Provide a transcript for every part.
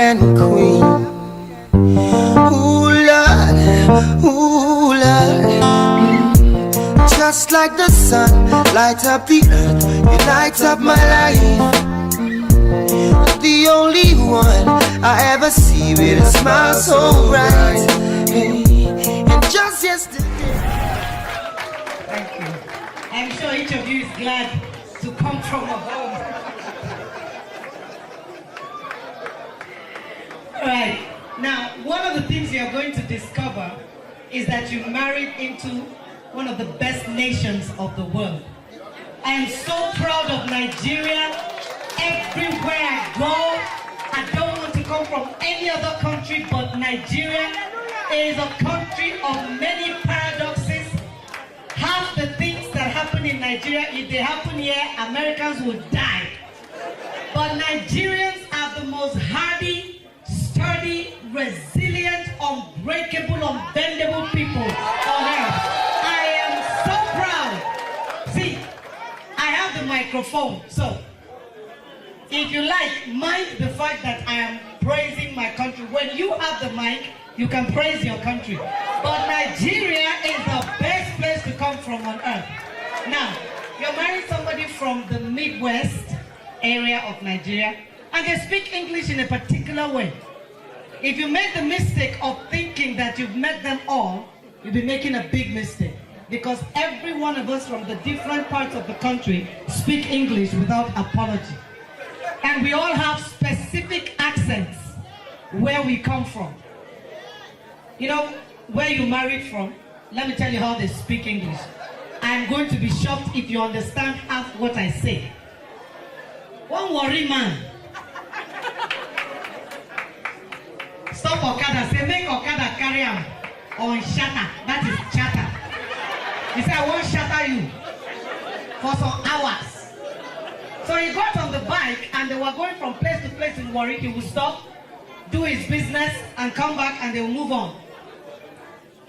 African queen. Ooh, Lord, ooh, Lord. Just like the sun, light up the earth, you light up my life. The only one I ever see with a smile so bright. And just yesterday. Thank you. I'm sure each of you is glad to come from a home. Right. Now, one of the things you're going to discover is that you married into one of the best nations of the world. I am so proud of Nigeria. Everywhere I go, I don't want to come from any other country, but Nigeria is a country of many paradoxes. Half the things that happen in Nigeria, if they happen here, Americans will die. But Nigerians are the most hardy, sturdy, resilient, unbreakable, unbendable people on earth. I am so proud. See, I have the microphone, so if you like, mind the fact that I am praising my country. When you have the mic, you can praise your country. But Nigeria is the best place to come from on earth. Now, you're marrying somebody from the Midwest area of Nigeria, and they speak English in a particular way. If you make the mistake of thinking that you've met them all, you'll be making a big mistake. Because every one of us from the different parts of the country speak English without apology. And we all have specific accents where we come from. You know, where you married from, let me tell you how they speak English. I'm going to be shocked if you understand half what I say. One worry man. Stop Okada, say make Okada carry him on shatter. That is chatter. He said, I won't shatter you for some hours. So he got on the bike and they were going from place to place in Warwick. He would stop, do his business and come back and they will move on.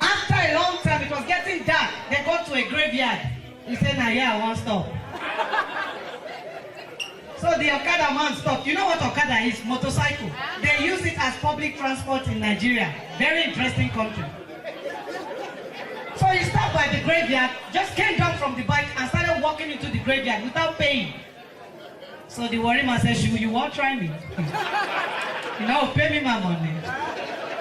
After a long time, it was getting dark. They got to a graveyard. He said, nah, yeah, I won't stop. So the Okada man stopped. You know what Okada is? Motorcycle. They use it as public transport in Nigeria. Very interesting country. So he stopped by the graveyard, just came down from the bike and started walking into the graveyard without paying. So the worry man said, you won't try me. You know, pay me my money.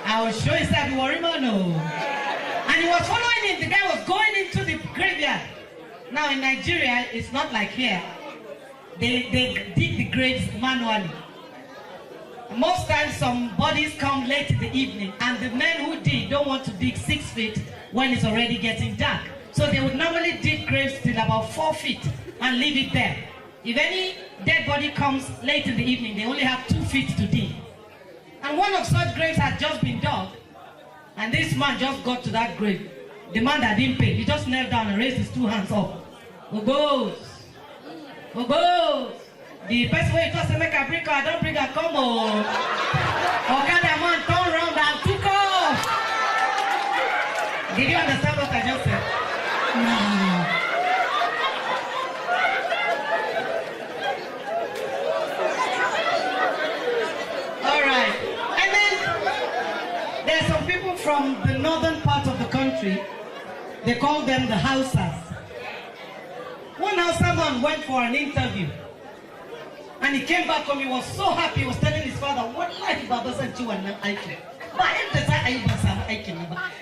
I will show you, said the worry man, no. And he was following him. The guy was going into the graveyard. Now in Nigeria, it's not like here. They dig the graves manually. Most times some bodies come late in the evening and the men who dig don't want to dig 6 feet when it's already getting dark. So they would normally dig graves till about 4 feet and leave it there. If any dead body comes late in the evening, they only have 2 feet to dig. And one of such graves had just been dug, and this man just got to that grave. The man that didn't pay, he just knelt down and raised his 2 hands up. Who goes? Who goes? The person where he told say make a bring her, I don't bring her, come on. Okada man turned around and took off. Did you understand what I just said? No. Alright. And then there are some people from the northern part of the country. They call them the Hausas. One Hausa man went for an interview. And he came back home, he was so happy, he was telling his father, what life Baba said you and Aiken.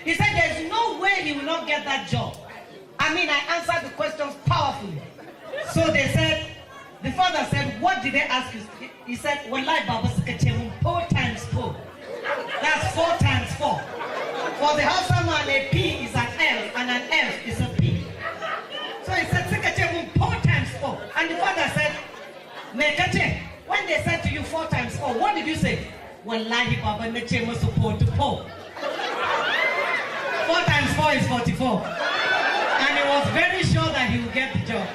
He said there's no way he will not get that job. I mean, I answered the questions powerfully. So they said, the father said, what did they ask you? He said, well, life Baba said 4 times 4. That's 4 times 4. For the Hausa man, a P is an L and an F is a P. So he said, 4 times 4. And the father said, when they said to you 4 times 4, what did you say? Wallahi Baba Neche was supposed to 4. 4 times 4 is 44. And he was very sure that he would get the job.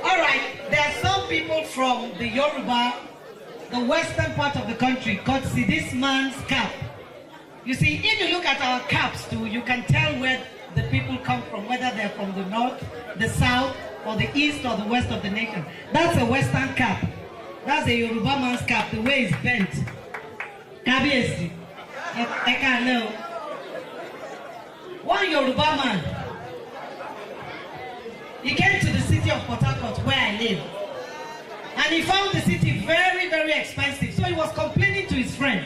Alright, there are some people from the Yoruba, the western part of the country, called see this man's cap. You see, if you look at our caps too, you can tell where the people come from, whether they're from the north, the south, or the east or the west of the nation. That's a western cap. That's a Yoruba man's cap, the way it's bent. Kabiesi. I can't know. One Yoruba man, he came to the city of Port Harcourt where I live. And he found the city very, very expensive. So he was complaining to his friend.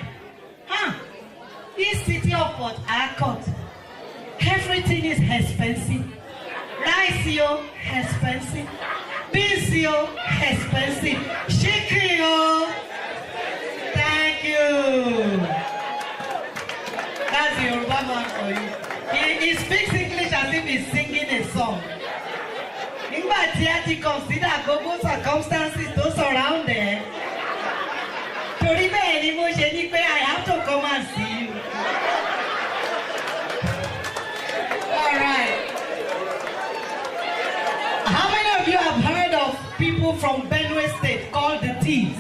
This city of Port Harcourt, everything is expensive. Rice, yo, expensive. Beans, yo, expensive. Chicken, yo. Thank you. That's the Yoruba man for you. He speaks English as if he's singing a song. But he had to consider global circumstances to surround them. I have to come and see you. All right. How many of you have heard of people from Benue State called the Thieves?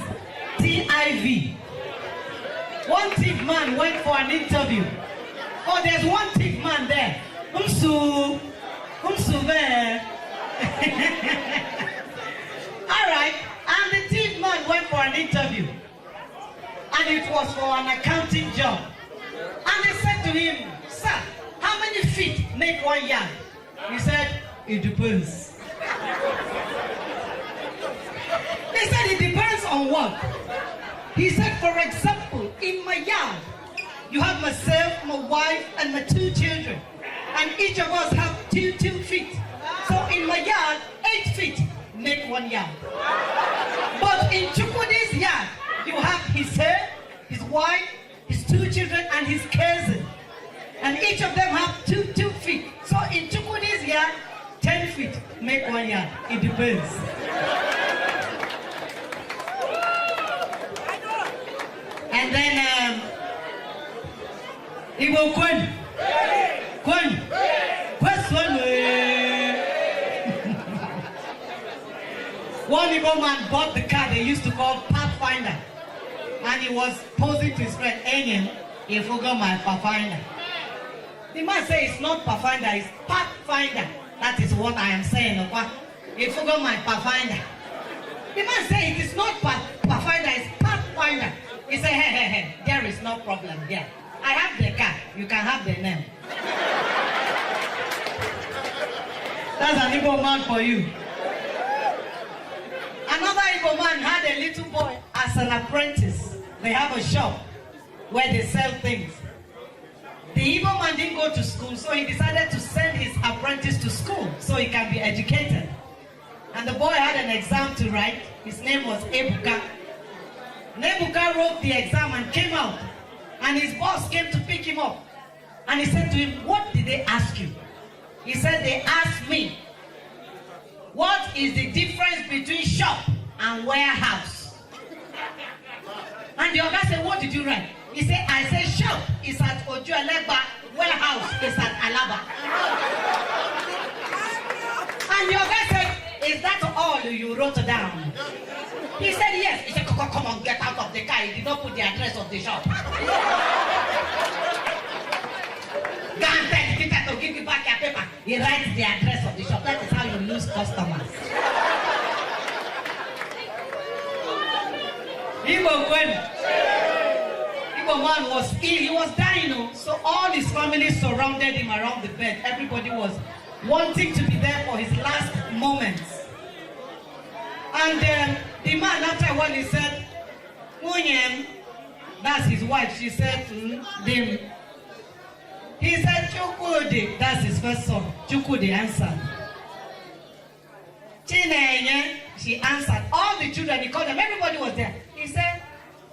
TIV. One thief man went for an interview. Oh, there's one thief man there. Umsu there. All right, and the thief man went for an interview, and it was for an accounting job. And they said to him, "Sir, how many feet make 1 yard?" He said, "It depends." They said, "It depends on what?" He said, "For example, in my yard, you have myself, my wife, and my 2 children, and each of us have two feet. So in my yard, 8 feet make 1 yard. But in Chukwudi's yard, you have his hair, his wife, his 2 children, and his cousin. And each of them have two feet. So in Chukwudi's yard, 10 feet make 1 yard. It depends." And then he will Question. One Igbo man bought the car they used to call Pathfinder, and he was posing to his friend, "Enyen, you forgot my Pathfinder." The man said, "It's not Pathfinder, it's Pathfinder." That is what I am saying. You forgot my Pathfinder. The man said, "It is not Pathfinder, it's Pathfinder." He said, hey, there is no problem there. I have the car, you can have the name. That's an Igbo man for you. Another Igbo man had a little boy as an apprentice. They have a shop where they sell things. The Igbo man didn't go to school, so he decided to send his apprentice to school so he can be educated. And the boy had an exam to write. His name was Ebuka. Ebuka wrote the exam and came out. And his boss came to pick him up. And he said to him, "What did they ask you?" He said, "They asked me, what is the difference between shop and warehouse?" And the other said, "What did you write?" He said, "I said shop is at Ojuelegba, warehouse is at Alaba." And the other said, "Is that all you wrote down?" He said, "Yes." He said, Come on, get out of the car." He did not put the address of the shop. Go and tell the teacher to give you back your paper. He writes the address of the shop. That is how you lose customers. Igbo man was ill. He was dying, so all his family surrounded him around the bed. Everybody was wanting to be there for his last moments. And the man, after a while, he said, "Munyem," that's his wife. She said, "Dim." He said, "Chukwudi," that's his first son. Chukwudi answered. Chinenye, she answered. All the children, he called them, everybody was there. He said,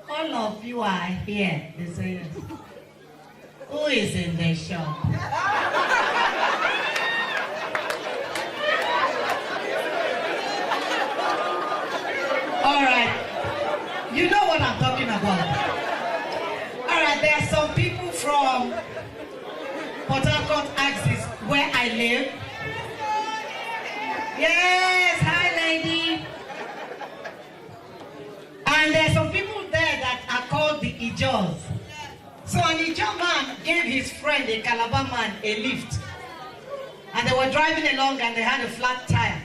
"All of you are here." They said, "Yes." "Who is in the shop?" All right. You know what I'm talking about. All right, there are some people from Port Harcourt axis where I live. Yes, hi lady. And there are some people there that are called the Ijos. So an Ijo man gave his friend, a Calabar man, a lift. And they were driving along and they had a flat tire.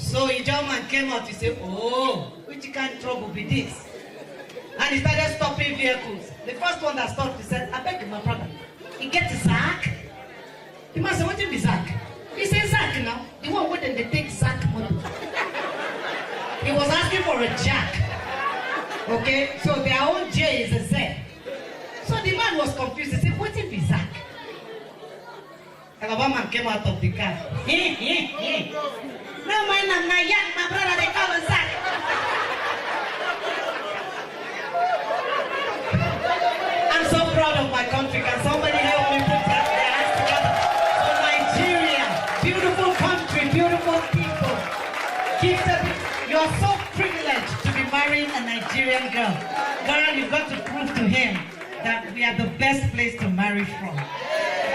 So a German came out to say, oh, which kind of trouble be this? And he started stopping vehicles. The first one that stopped, he said, I beg you, my brother, he get the sack. The man said, what is the sack? He said, sack now. The one where they take sack money. He was asking for a jack. Okay, so their own J is a Z. So the man was confused. He said, what is the sack? And the man came out of the car. No, my brother, they call a sack. I'm so proud of my country. Can somebody help me put their hands together? So Nigeria, beautiful country, beautiful people. You are so privileged to be marrying a Nigerian girl. Girl, you've got to prove to him that we are the best place to marry from.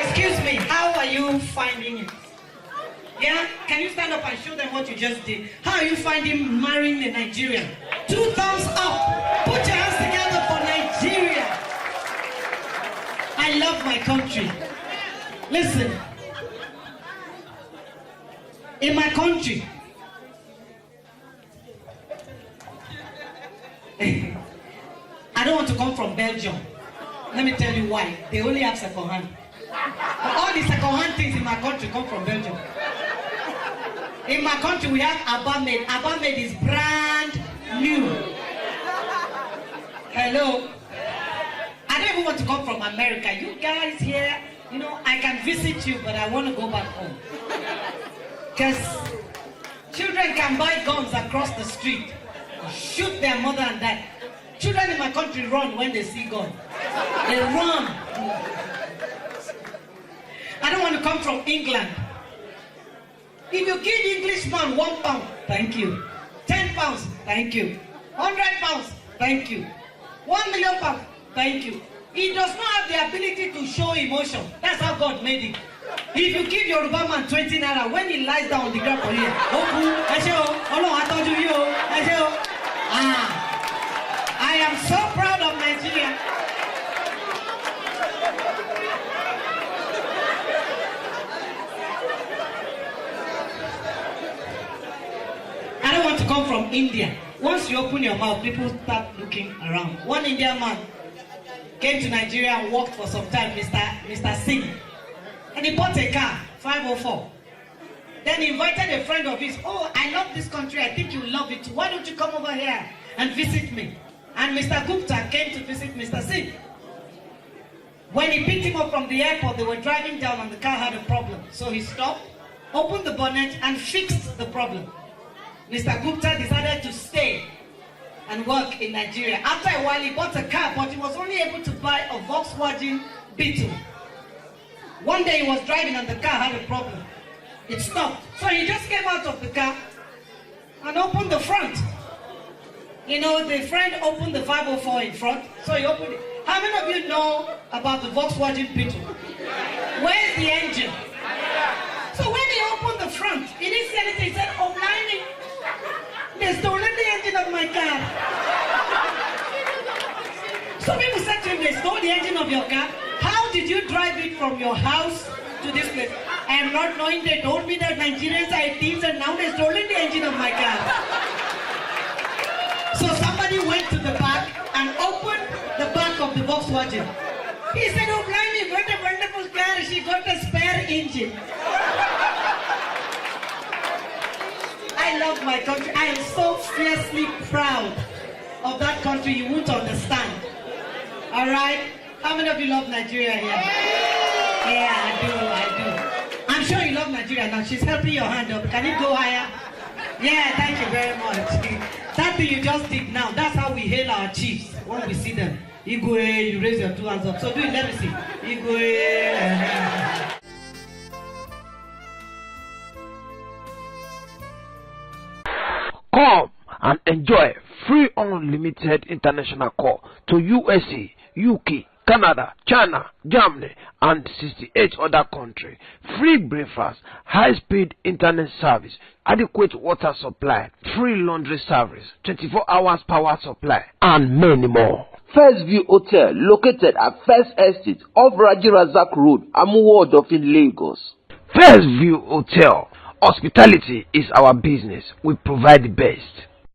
Excuse me, how are you finding it? Yeah? Can you stand up and show them what you just did? How are you finding marrying a Nigerian? 2 thumbs up. Put your hands together for Nigeria. I love my country. Listen. In my country, I don't want to come from Belgium. Let me tell you why. They only have second hand. All the second hand things in my country come from Belgium. In my country, we have Abamade. Abamade is brand new. Hello? I don't even want to come from America. You guys here, you know, I can visit you, but I want to go back home. Because children can buy guns across the street, shoot their mother and dad. Children in my country run when they see guns. They run. I don't want to come from England. If you give Englishman £1, thank you. £10, thank you. £100, thank you. £1 million, thank you. He does not have the ability to show emotion. That's how God made it. If you give Yoruba man 20 naira, when he lies down on the ground for you, I am so proud of Nigeria. I don't want to come from India. Once you open your mouth, people start looking around. One Indian man came to Nigeria and worked for some time, Mr. Singh. And he bought a car, 504. Then he invited a friend of his. Oh, I love this country. I think you love it too. Why don't you come over here and visit me? And Mr. Gupta came to visit Mr. Singh. When he picked him up from the airport, they were driving down and the car had a problem. So he stopped, opened the bonnet and fixed the problem. Mr. Gupta decided to stay and work in Nigeria. After a while, he bought a car, but he was only able to buy a Volkswagen Beetle. One day he was driving and the car had a problem. It stopped. So he just came out of the car and opened the front. You know, the friend opened the 504 in front, so he opened it. How many of you know about the Volkswagen Beetle? Where's the engine? So when he opened the front, he didn't see anything. He said, oh, blimey, they stole the engine of my car. So people said to him, they stole the engine of your car. How did you drive it from your house to this place? I am not knowing. They told me that Nigerians are thieves and now they stole the engine of my car. So somebody went to the back and opened the back of the Volkswagen. He said, oh, blimey, what a wonderful car. She got a spare engine. I love my country. I am so fiercely proud of that country. You won't understand. All right? How many of you love Nigeria here? Yeah, I do. I'm sure you love Nigeria now. She's helping your hand up. Can it go higher? Yeah, thank you very much. That thing you just did now, that's how we hail our chiefs when we see them. Igwe, you raise your 2 hands up. So do it, let me see. Igwe. Come and enjoy free unlimited international call to USA, UK, Canada, China, Germany, and 68 other countries. Free breakfast, high-speed internet service, adequate water supply, free laundry service, 24 hours power supply, and many more. First View Hotel, located at First Estate off Raji Razak Road, Amuwo Odofin, Lagos. First View Hotel, Hospitality is our business. We provide the best.